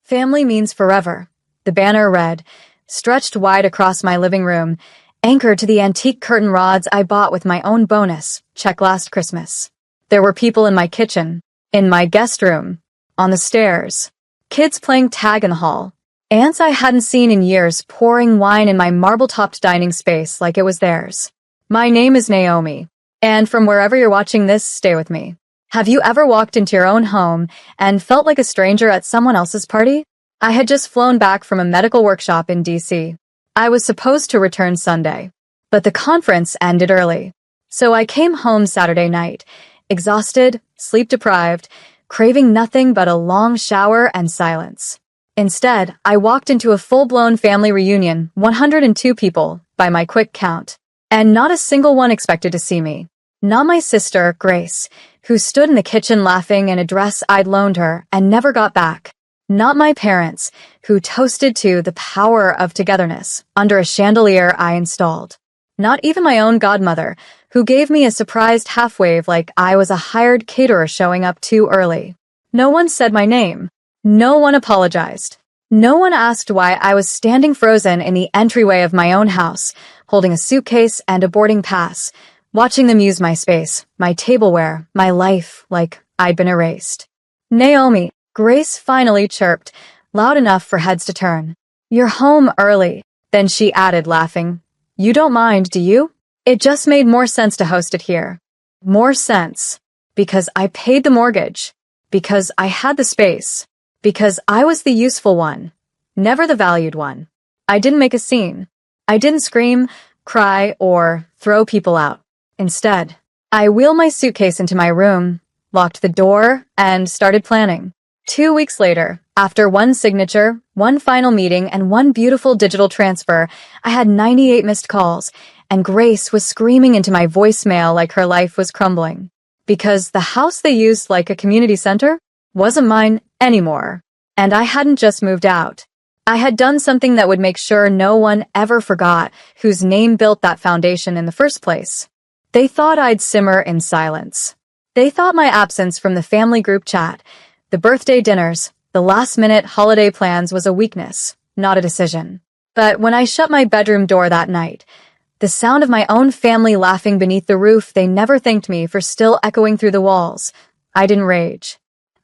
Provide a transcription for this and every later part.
Family means forever, the banner read, stretched wide across my living room, anchored to the antique curtain rods I bought with my own bonus check last Christmas. There were people in my kitchen, in my guest room, on the stairs, kids playing tag in the hall, aunts I hadn't seen in years pouring wine in my marble-topped dining space like it was theirs. My name is Naomi, and from wherever you're watching this, stay with me. Have you ever walked into your own home and felt like a stranger at someone else's party? I had just flown back from a medical workshop in DC. I was supposed to return Sunday, but the conference ended early. So I came home Saturday night, exhausted, sleep-deprived, craving nothing but a long shower and silence. Instead, I walked into a full-blown family reunion, 102 people, by my quick count. And not a single one expected to see me. Not my sister, Grace, who stood in the kitchen laughing in a dress I'd loaned her and never got back. Not my parents, who toasted to the power of togetherness under a chandelier I installed. Not even my own godmother, who gave me a surprised half-wave like I was a hired caterer showing up too early. No one said my name. No one apologized. No one asked why I was standing frozen in the entryway of my own house, holding a suitcase and a boarding pass, watching them use my space, my tableware, my life, like I'd been erased. Naomi, Grace finally chirped, loud enough for heads to turn. You're home early. Then she added, laughing. You don't mind, do you? It just made more sense to host it here. More sense. Because I paid the mortgage. Because I had the space. Because I was the useful one. Never the valued one. I didn't make a scene. I didn't scream, cry, or throw people out. Instead, I wheeled my suitcase into my room, locked the door, and started planning. 2 weeks later, after one signature, one final meeting, and one beautiful digital transfer, I had 98 missed calls, and Grace was screaming into my voicemail like her life was crumbling. Because the house they used like a community center wasn't mine anymore. And I hadn't just moved out. I had done something that would make sure no one ever forgot whose name built that foundation in the first place. They thought I'd simmer in silence. They thought my absence from the family group chat, the birthday dinners, the last-minute holiday plans was a weakness, not a decision. But when I shut my bedroom door that night, the sound of my own family laughing beneath the roof they never thanked me for still echoing through the walls, I didn't rage.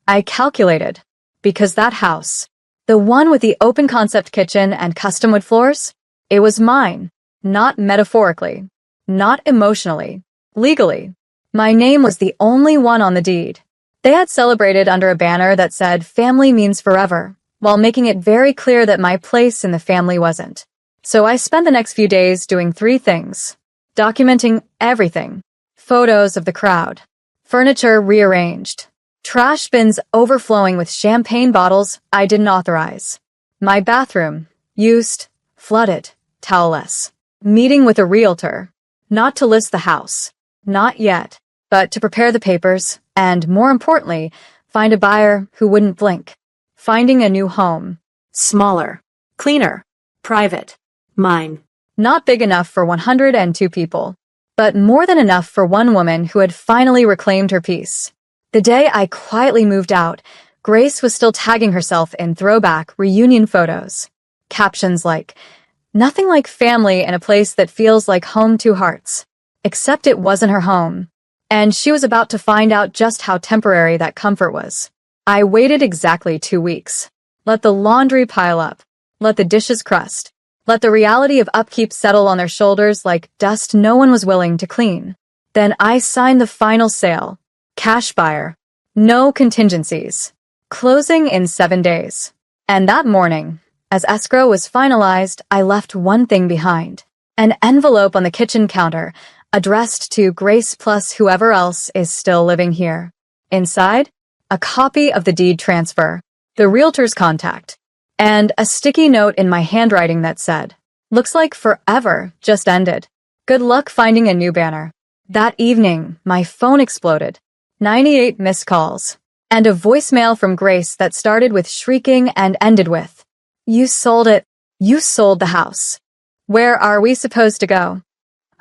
I calculated. Because that house, the one with the open-concept kitchen and custom wood floors, it was mine, not metaphorically, not emotionally, legally. My name was the only one on the deed. They had celebrated under a banner that said family means forever, while making it very clear that my place in the family wasn't. So I spent the next few days doing 3 things. Documenting everything. Photos of the crowd. Furniture rearranged. Trash bins overflowing with champagne bottles I didn't authorize. My bathroom, used, flooded, towelless. Meeting with a realtor. Not to list the house. Not yet. But to prepare the papers, and more importantly, find a buyer who wouldn't blink. Finding a new home. Smaller. Cleaner. Private. Mine. Not big enough for 102 people. But more than enough for one woman who had finally reclaimed her peace. The day I quietly moved out, Grace was still tagging herself in throwback reunion photos. Captions like, nothing like family in a place that feels like home to hearts. Except it wasn't her home. And she was about to find out just how temporary that comfort was. I waited exactly 2 weeks. Let the laundry pile up. Let the dishes crust. Let the reality of upkeep settle on their shoulders like dust no one was willing to clean. Then I signed the final sale. Cash buyer. No contingencies. Closing in 7 days. And that morning, as escrow was finalized, I left one thing behind. An envelope on the kitchen counter, addressed to Grace plus whoever else is still living here. Inside, a copy of the deed transfer, the realtor's contact, and a sticky note in my handwriting that said, looks like forever just ended. Good luck finding a new banner. That evening, my phone exploded. 98 missed calls, and a voicemail from Grace that started with shrieking and ended with, you sold it. You sold the house. Where are we supposed to go?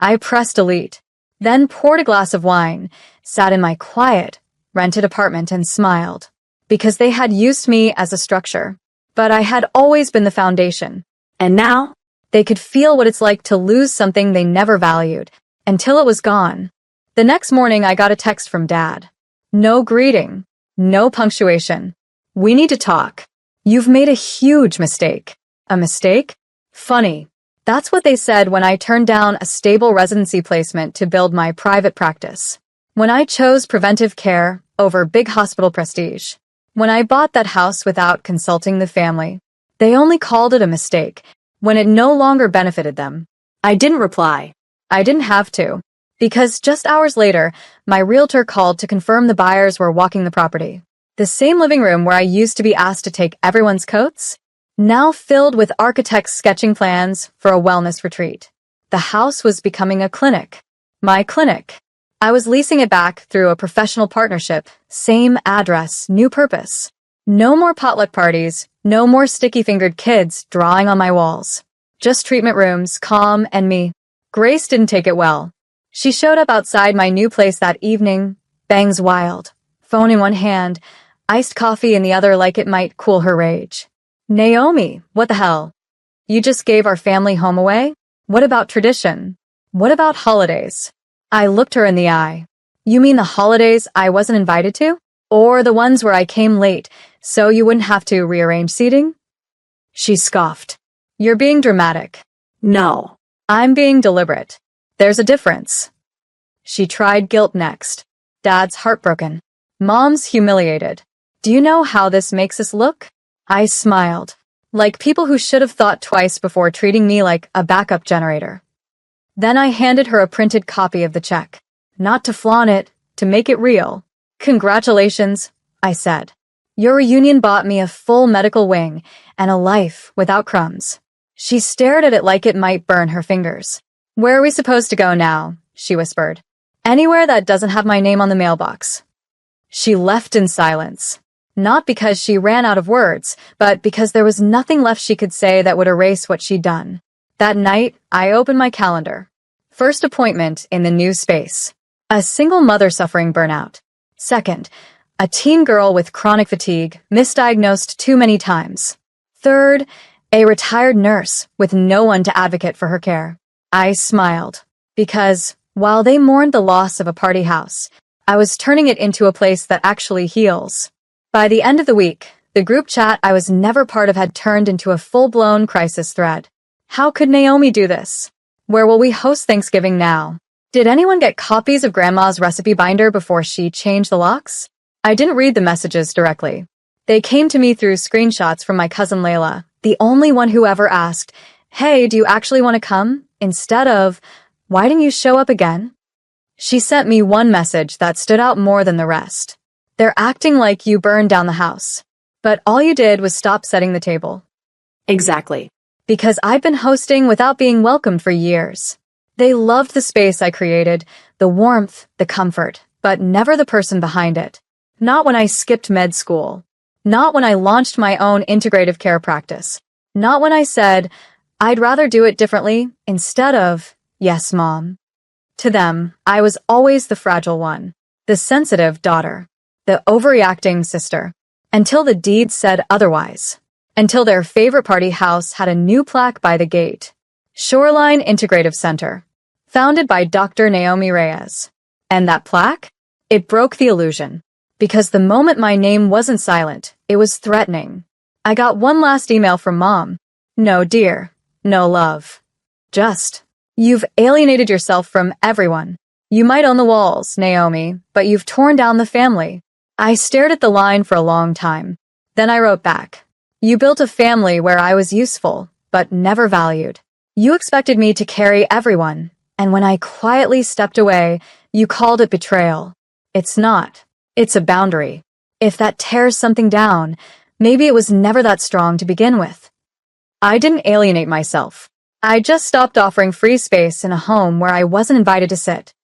I pressed delete, then poured a glass of wine, sat in my quiet, rented apartment and smiled. Because they had used me as a structure. But I had always been the foundation. And now, they could feel what it's like to lose something they never valued, until it was gone. The next morning, I got a text from Dad. No greeting. No punctuation. We need to talk. You've made a huge mistake. A mistake? Funny. That's what they said when I turned down a stable residency placement to build my private practice. When I chose preventive care over big hospital prestige. When I bought that house without consulting the family. They only called it a mistake when it no longer benefited them. I didn't reply. I didn't have to. Because just hours later, my realtor called to confirm the buyers were walking the property. The same living room where I used to be asked to take everyone's coats, now filled with architects sketching plans for a wellness retreat. The house was becoming a clinic. My clinic. I was leasing it back through a professional partnership, same address, new purpose. No more potluck parties, no more sticky-fingered kids drawing on my walls. Just treatment rooms, calm, and me. Grace didn't take it well. She showed up outside my new place that evening, bangs wild, phone in one hand, iced coffee in the other like it might cool her rage. Naomi, what the hell? You just gave our family home away? What about tradition? What about holidays? I looked her in the eye. You mean the holidays I wasn't invited to? Or the ones where I came late, so you wouldn't have to rearrange seating? She scoffed. You're being dramatic. No. I'm being deliberate. There's a difference. She tried guilt next. Dad's heartbroken. Mom's humiliated. Do you know how this makes us look? I smiled. Like people who should have thought twice before treating me like a backup generator. Then I handed her a printed copy of the check. Not to flaunt it, to make it real. Congratulations, I said. Your reunion bought me a full medical wing and a life without crumbs. She stared at it like it might burn her fingers. Where are we supposed to go now? She whispered. Anywhere that doesn't have my name on the mailbox. She left in silence. Not because she ran out of words, but because there was nothing left she could say that would erase what she'd done. That night, I opened my calendar. First appointment in the new space. A single mother suffering burnout. Second, a teen girl with chronic fatigue, misdiagnosed too many times. Third, a retired nurse with no one to advocate for her care. I smiled, because, while they mourned the loss of a party house, I was turning it into a place that actually heals. By the end of the week, the group chat I was never part of had turned into a full-blown crisis thread. How could Naomi do this? Where will we host Thanksgiving now? Did anyone get copies of Grandma's recipe binder before she changed the locks? I didn't read the messages directly. They came to me through screenshots from my cousin Layla, the only one who ever asked, "Hey, do you actually want to come?" instead of, "Why didn't you show up again?" She sent me one message that stood out more than the rest. They're acting like you burned down the house. But all you did was stop setting the table. Exactly. Because I've been hosting without being welcomed for years. They loved the space I created, the warmth, the comfort, but never the person behind it. Not when I skipped med school. Not when I launched my own integrative care practice. Not when I said, I'd rather do it differently, instead of, yes, Mom. To them, I was always the fragile one, the sensitive daughter, the overreacting sister, until the deed said otherwise. Until their favorite party house had a new plaque by the gate. Shoreline Integrative Center. Founded by Dr. Naomi Reyes. And that plaque? It broke the illusion. Because the moment my name wasn't silent, it was threatening. I got one last email from Mom. No, dear. No love. Just. You've alienated yourself from everyone. You might own the walls, Naomi, but you've torn down the family. I stared at the line for a long time. Then I wrote back. You built a family where I was useful, but never valued. You expected me to carry everyone, and when I quietly stepped away, you called it betrayal. It's not. It's a boundary. If that tears something down, maybe it was never that strong to begin with. I didn't alienate myself. I just stopped offering free space in a home where I wasn't invited to sit.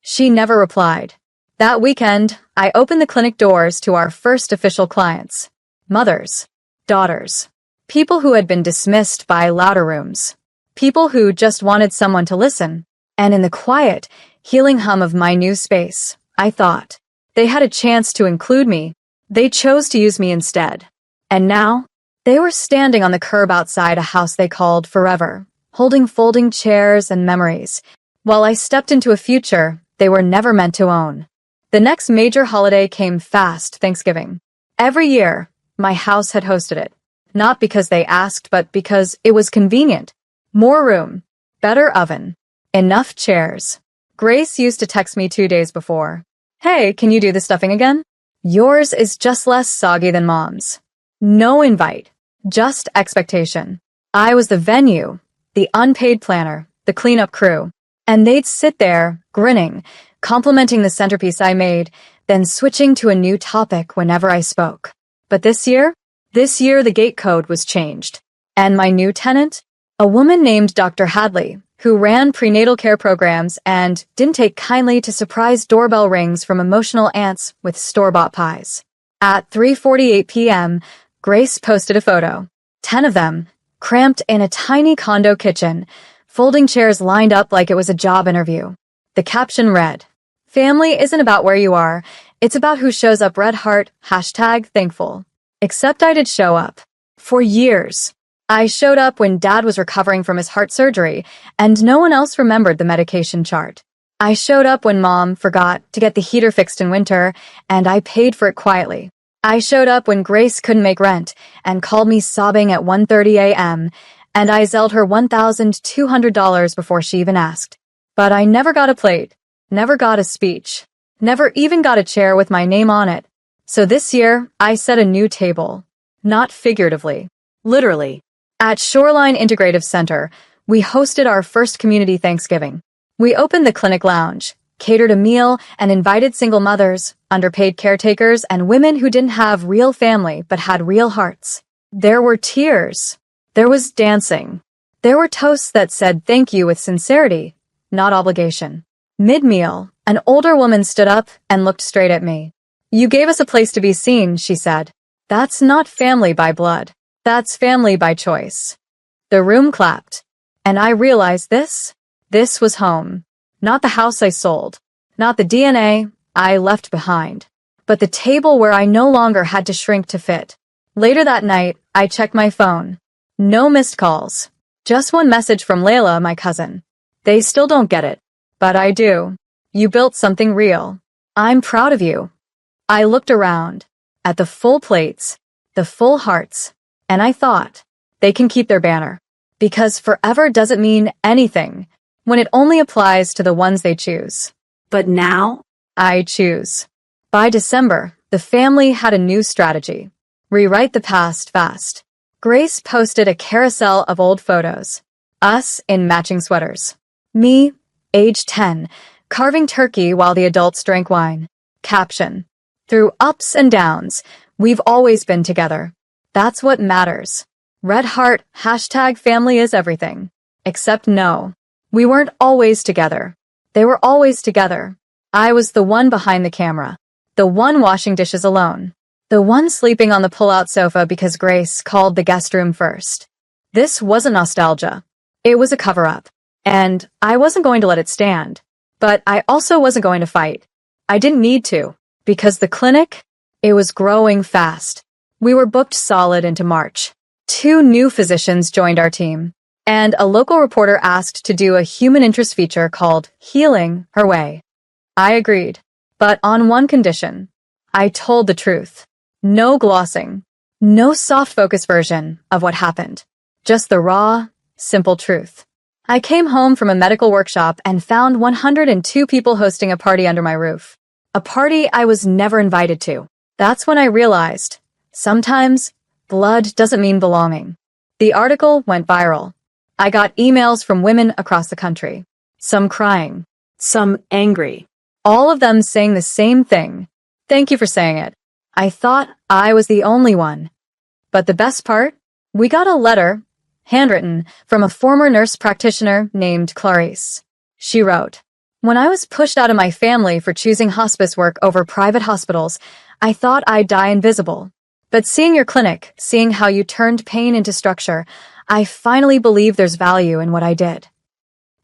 She never replied. That weekend, I opened the clinic doors to our first official clients. Mothers. Daughters. People who had been dismissed by louder rooms. People who just wanted someone to listen. And in the quiet, healing hum of my new space, I thought, they had a chance to include me. They chose to use me instead. And now, They were standing on the curb outside a house they called forever, holding folding chairs and memories, while I stepped into a future they were never meant to own. The next major holiday came fast, Thanksgiving. Every year, my house had hosted it. Not because they asked, but because it was convenient. More room, better oven, enough chairs. Grace used to text me 2 days before. Hey, can you do the stuffing again? Yours is just less soggy than mom's. No invite, just expectation. I was the venue, the unpaid planner, the cleanup crew. And they'd sit there, grinning, complimenting the centerpiece I made, then switching to a new topic whenever I spoke. But this year the gate code was changed. And my new tenant? A woman named Dr. Hadley, who ran prenatal care programs and didn't take kindly to surprise doorbell rings from emotional aunts with store-bought pies. At 3:48 p.m., Grace posted a photo. 10 of them, cramped in a tiny condo kitchen, folding chairs lined up like it was a job interview. The caption read, "Family isn't about where you are, it's about who shows up. Red heart, #thankful. Except I did show up. For years. I showed up when Dad was recovering from his heart surgery, and no one else remembered the medication chart. I showed up when Mom forgot to get the heater fixed in winter, and I paid for it quietly. I showed up when Grace couldn't make rent and called me sobbing at 1:30 a.m., and I zelled her $1,200 before she even asked. But I never got a plate, never got a speech, never even got a chair with my name on it. So this year, I set a new table. Not figuratively. Literally. At Shoreline Integrative Center, we hosted our first community Thanksgiving. We opened the clinic lounge, catered a meal, and invited single mothers, underpaid caretakers, and women who didn't have real family but had real hearts. There were tears. There was dancing. There were toasts that said thank you with sincerity, not obligation. Mid-meal, an older woman stood up and looked straight at me. "You gave us a place to be seen," she said. "That's not family by blood. That's family by choice." The room clapped, and I realized this was home. Not the house I sold, not the DNA I left behind, but the table where I no longer had to shrink to fit. Later that night, I checked my phone. No missed calls. Just one message from Layla, my cousin. "They still don't get it, but I do. You built something real. I'm proud of you." I looked around, at the full plates, the full hearts, and I thought, they can keep their banner. Because forever doesn't mean anything when it only applies to the ones they choose. But now, I choose. By December, the family had a new strategy. Rewrite the past fast. Grace posted a carousel of old photos. Us in matching sweaters. Me, age 10, carving turkey while the adults drank wine. Caption: "Through ups and downs, we've always been together. That's what matters. Red heart, #family is everything." Except no. We weren't always together. They were always together. I was the one behind the camera. The one washing dishes alone. The one sleeping on the pull-out sofa because Grace called the guest room first. This wasn't nostalgia. It was a cover-up. And I wasn't going to let it stand. But I also wasn't going to fight. I didn't need to. Because the clinic, it was growing fast. We were booked solid into March. 2 new physicians joined our team. And a local reporter asked to do a human interest feature called Healing Her Way. I agreed. But on one condition. I told the truth. No glossing. No soft focus version of what happened. Just the raw, simple truth. I came home from a medical workshop and found 102 people hosting a party under my roof. A party I was never invited to. That's when I realized, sometimes, blood doesn't mean belonging. The article went viral. I got emails from women across the country. Some crying. Some angry. All of them saying the same thing. Thank you for saying it. I thought I was the only one. But the best part? We got a letter, handwritten, from a former nurse practitioner named Clarice. She wrote, "When I was pushed out of my family for choosing hospice work over private hospitals, I thought I'd die invisible. But seeing your clinic, seeing how you turned pain into structure, I finally believe there's value in what I did."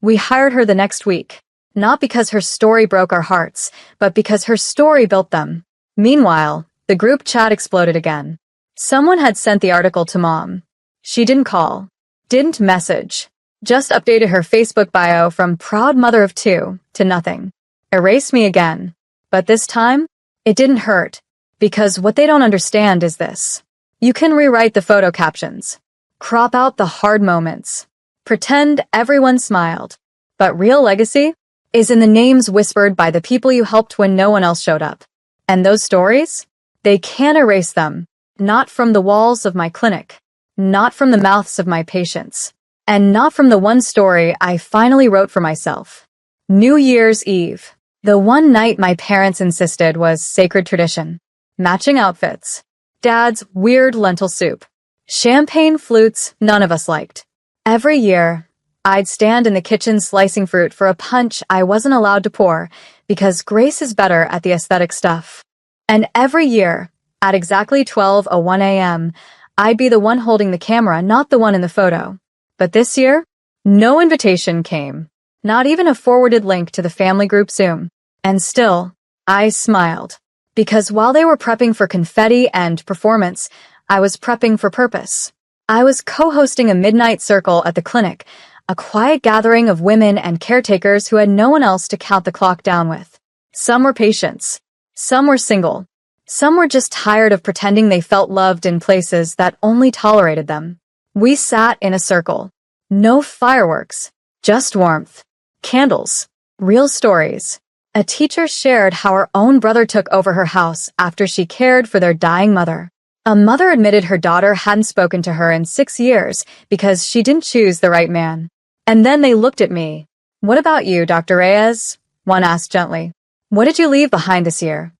We hired her the next week, not because her story broke our hearts, but because her story built them. Meanwhile, the group chat exploded again. Someone had sent the article to Mom. She didn't call, didn't message, just updated her Facebook bio from proud mother of two to nothing. Erased me again. But this time, it didn't hurt, because what they don't understand is this. You can rewrite the photo captions, crop out the hard moments, pretend everyone smiled. But real legacy is in the names whispered by the people you helped when no one else showed up. And those stories? They can't erase them. Not from the walls of my clinic, not from the mouths of my patients, and not from the one story I finally wrote for myself. New Year's Eve. The one night my parents insisted was sacred tradition. Matching outfits. Dad's weird lentil soup. Champagne flutes none of us liked. Every year, I'd stand in the kitchen slicing fruit for a punch I wasn't allowed to pour because Grace is better at the aesthetic stuff. And every year, at exactly 12:01 a.m., I'd be the one holding the camera, not the one in the photo. But this year, no invitation came. Not even a forwarded link to the family group Zoom. And still, I smiled. Because while they were prepping for confetti and performance, I was prepping for purpose. I was co-hosting a midnight circle at the clinic, a quiet gathering of women and caretakers who had no one else to count the clock down with. Some were patients. Some were single. Some were just tired of pretending they felt loved in places that only tolerated them. We sat in a circle. No fireworks, just warmth. Candles. Real stories. A teacher shared how her own brother took over her house after she cared for their dying mother. A mother admitted her daughter hadn't spoken to her in 6 years because she didn't choose the right man. And then they looked at me. "What about you, Dr. Reyes?" one asked gently. "What did you leave behind this year?"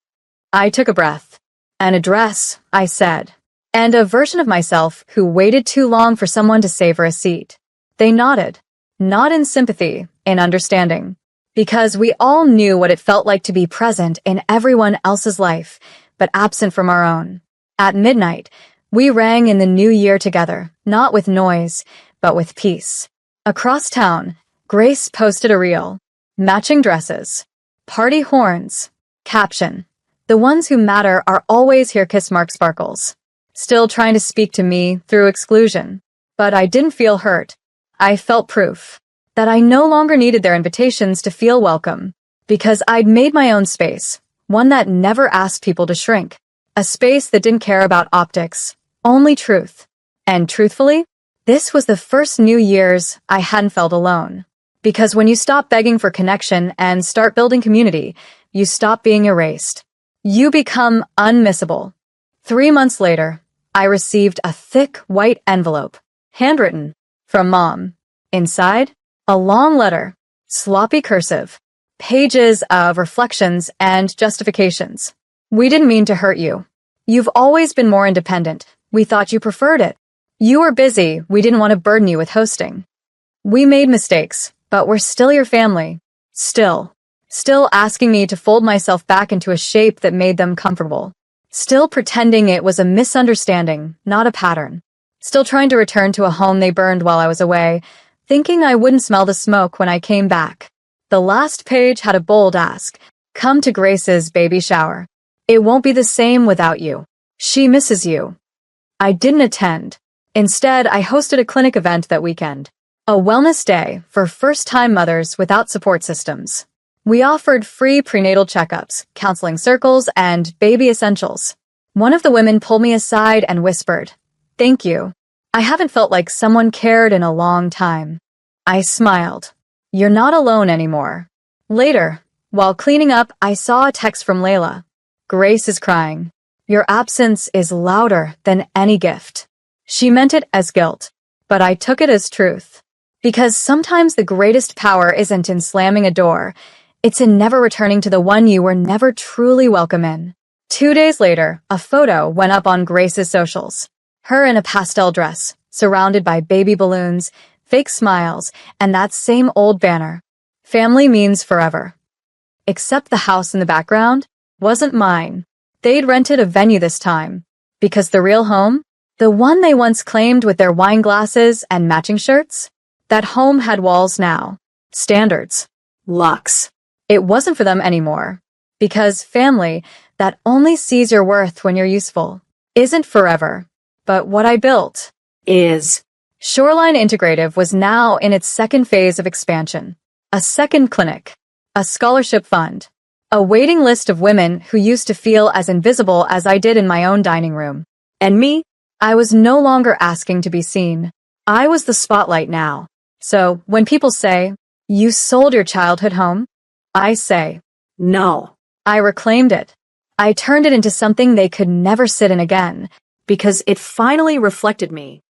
I took a breath. "An address," I said. "And a version of myself who waited too long for someone to save her a seat." They nodded. Not in sympathy, in understanding. Because we all knew what it felt like to be present in everyone else's life, but absent from our own. At midnight, we rang in the new year together, not with noise, but with peace. Across town, Grace posted a reel. Matching dresses. Party horns. Caption. "The ones who matter are always here, kiss mark sparkles." Still trying to speak to me through exclusion. But I didn't feel hurt. I felt proof that I no longer needed their invitations to feel welcome. Because I'd made my own space, one that never asked people to shrink. A space that didn't care about optics, only truth. And truthfully, this was the first New Year's I hadn't felt alone. Because when you stop begging for connection and start building community, you stop being erased. You become unmissable. 3 months later, I received a thick white envelope, handwritten, from Mom. Inside, a long letter, sloppy cursive, pages of reflections and justifications. "We didn't mean to hurt you. You've always been more independent. We thought you preferred it. You were busy. We didn't want to burden you with hosting. We made mistakes, but we're still your family. Still asking me to fold myself back into a shape that made them comfortable. Still pretending it was a misunderstanding, not a pattern. Still trying to return to a home they burned while I was away, thinking I wouldn't smell the smoke when I came back." The last page had a bold ask. "Come to Grace's baby shower. It won't be the same without you. She misses you." I didn't attend. Instead, I hosted a clinic event that weekend. A wellness day for first-time mothers without support systems. We offered free prenatal checkups, counseling circles, and baby essentials. One of the women pulled me aside and whispered, "Thank you. I haven't felt like someone cared in a long time." I smiled. "You're not alone anymore." Later, while cleaning up, I saw a text from Layla. "Grace is crying. Your absence is louder than any gift." She meant it as guilt, but I took it as truth. Because sometimes the greatest power isn't in slamming a door, it's in never returning to the one you were never truly welcome in. 2 days later, a photo went up on Grace's socials. Her in a pastel dress, surrounded by baby balloons, fake smiles, and that same old banner. Family means forever. Except the house in the background wasn't mine. They'd rented a venue this time. Because the real home, the one they once claimed with their wine glasses and matching shirts, that home had walls now. Standards. Lux. It wasn't for them anymore. Because family, that only sees your worth when you're useful. isn't forever, but what I built Is. Shoreline Integrative was now in its second phase of expansion. A second clinic, a scholarship fund, a waiting list of women who used to feel as invisible as I did in my own dining room. And me? I was no longer asking to be seen. I was the spotlight now. So when people say, "You sold your childhood home," I say, No. I reclaimed it. I turned it into something they could never sit in again, Because it finally reflected me.